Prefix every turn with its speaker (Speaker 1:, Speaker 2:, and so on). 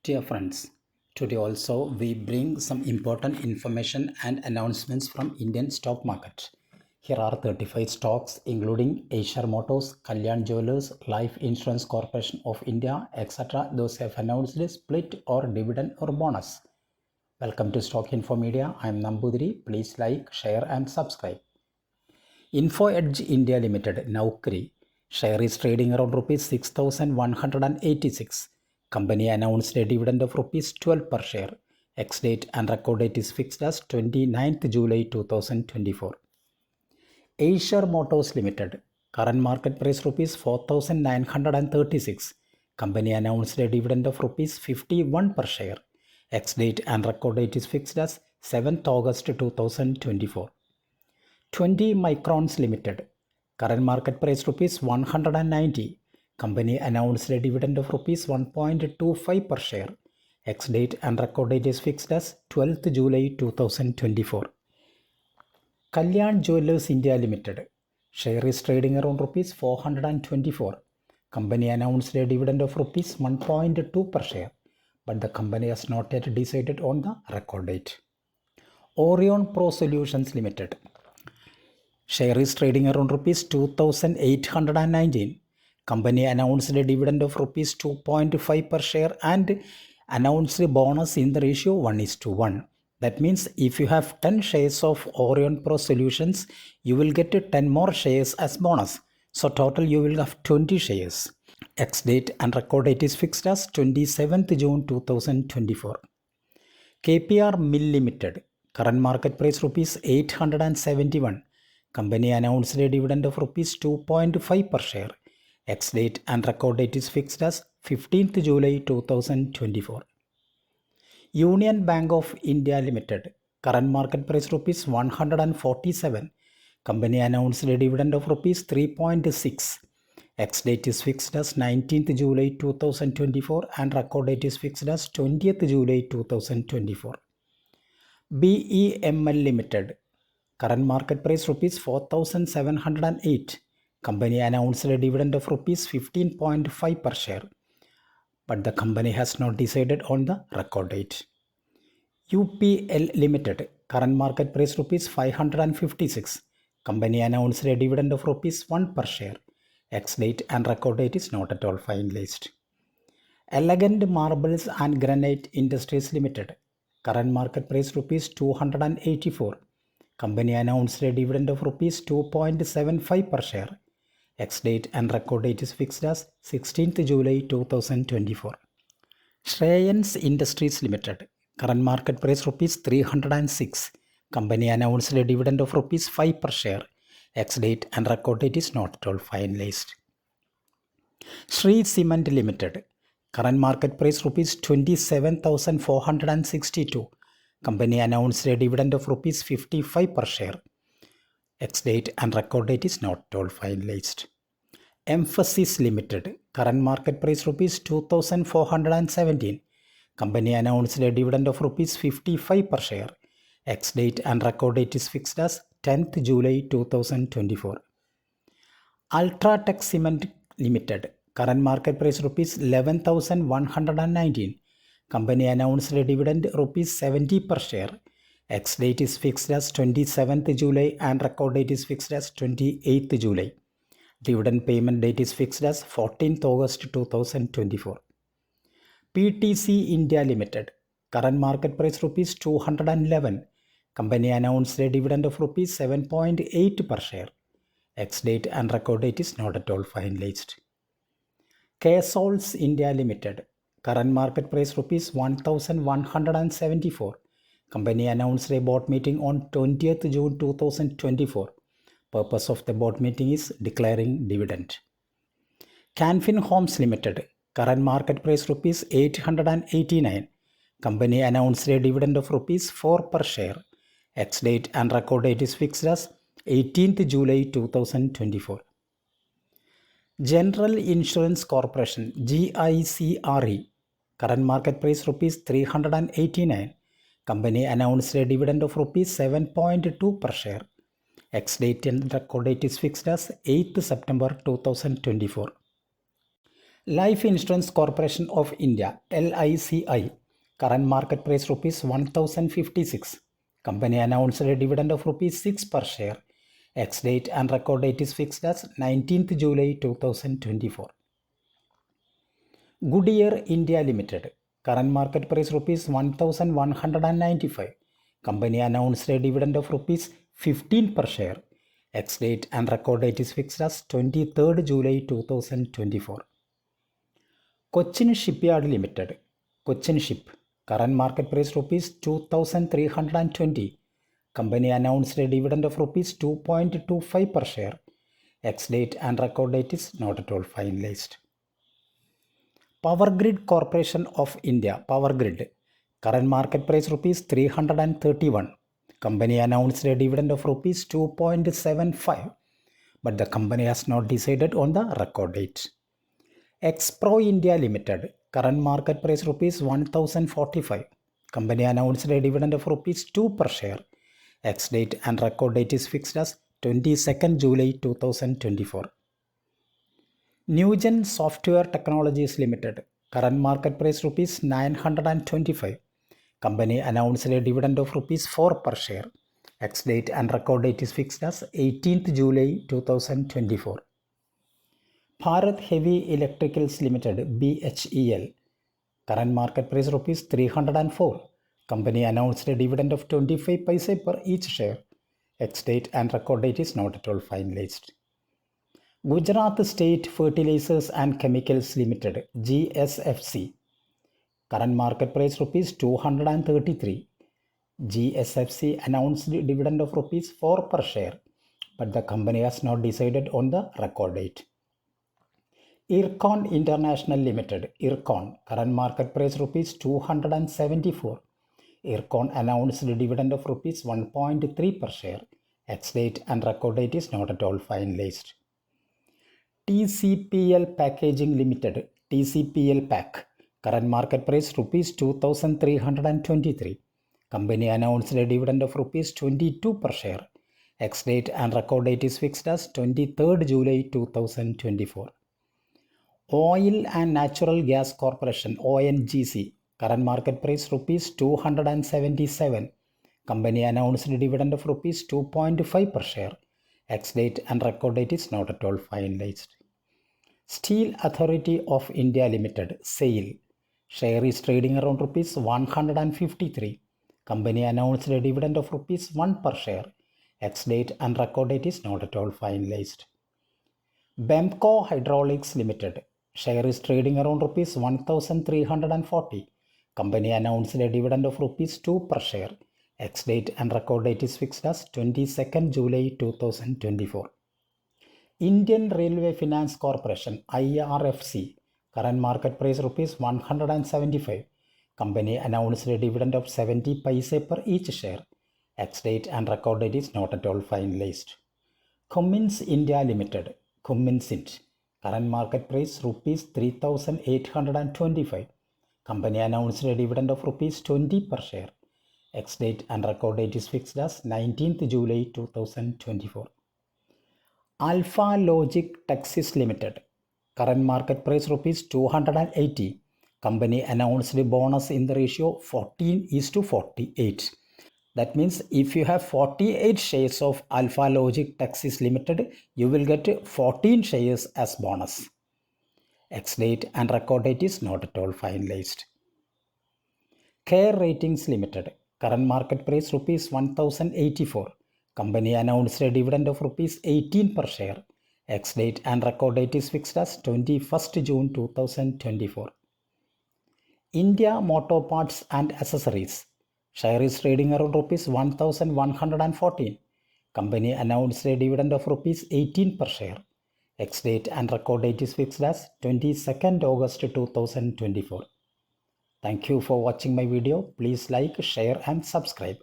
Speaker 1: Dear friends, today also we bring some important information and announcements from Indian stock market. Here are 35 stocks including Eicher Motors, Kalyan Jewelers, Life Insurance Corporation of India, etc. Those have announced a split or dividend or bonus. Welcome to Stock Info Media. I am Nambudiri. Please like, share and subscribe. Info Edge India Limited, Naukri, share is trading around rupees 6,186. Company announced a dividend of rupees 12 per share. Ex-date and record date is fixed as 29th July 2024. Eicher Motors Limited, current market price rupees 4,936. Company announced a dividend of rupees 51 per share. Ex-date and record date is fixed as 7th August 2024. 20 Microns Limited, current market price rupees 190. Company announced a dividend of rupees 1.25 per share. Ex-date and record date is fixed as 12th July 2024. Kalyan Jewelers India Limited, share is trading around rupees 424. Company announced a dividend of rupees 1.2 per share, but the company has not yet decided on the record date. Orion Pro Solutions Limited, share is trading around rupees 2,819. Company announced a dividend of rupees 2.5 per share and announced a bonus in the ratio 1:1. That means if you have 10 shares of Orion Pro Solutions, you will get 10 more shares as bonus. So total you will have 20 shares. Ex-date and record date is fixed as 27th June 2024. KPR Mill Limited, current market price rupees 871. Company announced a dividend of rupees 2.5 per share. Ex-date and record date is fixed as 15th July 2024. Union Bank of India Limited, current market price rupees 147. Company announced a dividend of rupees 3.6. Ex-date is fixed as 19th July 2024 and record date is fixed as 20th July 2024. BEML Limited, current market price rupees 4,708. Company announced a dividend of rupees 15.5 per share, but the company has not decided on the record date. UPL Limited, current market price rupees 556. Company announced a dividend of rupees 1 per share. Ex-date and record date is not at all finalized. Elegant Marbles and Granite Industries Limited, current market price rupees 284. Company announced a dividend of rupees 2.75 per share. Ex-date and record date is fixed as 16th July 2024. Shreyans Industries Limited, current market price rupees 306. Company announced a dividend of rupees 5 per share. Ex-date and record date is not at all finalized. Shree Cement Limited, current market price rupees 27,462. Company announced a dividend of rupees 55 per share. Ex-date and record date is not at all finalized. Emphasis Limited, current market price rupees 2,417. Company announced a dividend of rupees 55 per share. Ex-date and record date is fixed as 10th July 2024. Ultratech Cement Limited, current market price rupees 11,119. Company announced a dividend rupees 70 per share. Ex-date is fixed as 27th July and record date is fixed as 28th July. Dividend payment date is fixed as 14th August 2024. PTC India Limited, current market price rupees 211. Company announced a dividend of rupees 7.8 per share. Ex-date and record date is not at all finalized. KSOLs India Limited, current market price rupees 1,174. Company announced a board meeting on 20th June 2024. Purpose of the board meeting is declaring dividend. Canfin Homes Limited, current market price rupees 889. Company announced a dividend of rupees 4 per share. Ex-date and record date is fixed as 18th July 2024. General Insurance Corporation GICRE, current market price rupees 389. Company announced a dividend of rupees 7.2 per share. Ex-date and record date is fixed as 8th September 2024. Life Insurance Corporation of India, LICI, current market price rupees 1056. Company announced a dividend of rupees 6 per share. Ex-date and record date is fixed as 19th July 2024. Goodyear India Limited, current market price rupees 1195. Company announced a dividend of rupees 15 per share. Ex-date and record date is fixed as 23rd July 2024. Cochin Shipyard Limited, Cochin Ship, current market price rupees 2320. Company announced a dividend of rupees 2.25 per share. Ex-date and record date is not at all finalized. Power Grid Corporation of India, Power Grid, current market price rupees 331. Company announced a dividend of rupees 2.75, but the company has not decided on the record date. Expro India Limited, current market price rupees 1045. Company announced a dividend of rupees 2 per share. Ex-date and record date is fixed as 22nd July 2024. Newgen Software Technologies Limited, current market price rupees 925. Company announced a dividend of rupees 4 per share. Ex-date and record date is fixed as 18th July 2024. Bharat Heavy Electricals Limited, BHEL, current market price rupees 304. Company announced a dividend of 25 paise per each share. Ex-date and record date is not at all finalized. Gujarat State Fertilizers and Chemicals Limited, GSFC, current market price rupees 233. GSFC announced dividend of rupees 4 per share, but the company has not decided on the record date. Ircon International Limited, Ircon, current market price rupees 274. Ircon announced the dividend of rupees 1.3 per share. Ex-date and record date is not at all finalized. TCPL Packaging Limited, TCPL Pack, current market price rupees 2323. Company announced a dividend of rupees 22 per share. Ex-date and record date is fixed as 23rd July 2024. Oil and Natural Gas Corporation, ONGC, current market price rupees 277. Company announced a dividend of rupees 2.5 per share. Ex-date and record date is not at all finalized. Steel Authority of India Limited, SAIL, share is trading around rupees 153. Company announced a dividend of rupees 1 per share. Ex-date and record date is not at all finalized. Bemco Hydraulics Limited, share is trading around rupees 1340. Company announced a dividend of rupees 2 per share. Ex-date and record date is fixed as 22nd July 2024. Indian Railway Finance Corporation, IRFC, current market price rupees 175. Company announced a dividend of 70 paise per each share. Ex-date and record date is not at all finalized. Cummins India Limited, Cummins Int, current market price rupees 3825. Company announced a dividend of rupees 20 per share. Ex-date and record date is fixed as 19th July 2024. Alpha Logic Texas Limited, current market price rupees 280. Company announced a bonus in the ratio 14:48. That means if you have 48 shares of Alpha Logic Texas Limited, you will get 14 shares as bonus. Ex-date and record date is not at all finalized. Care Ratings Limited, current market price rupees 1084. Company announced a dividend of rupees 18 per share. Ex-date and record date is fixed as 21st June 2024. India Motor Parts and Accessories, share is trading around rupees 1114. Company announced a dividend of rupees 18 per share. Ex-date and record date is fixed as 22nd August 2024. Thank you for watching my video. Please like, share and subscribe.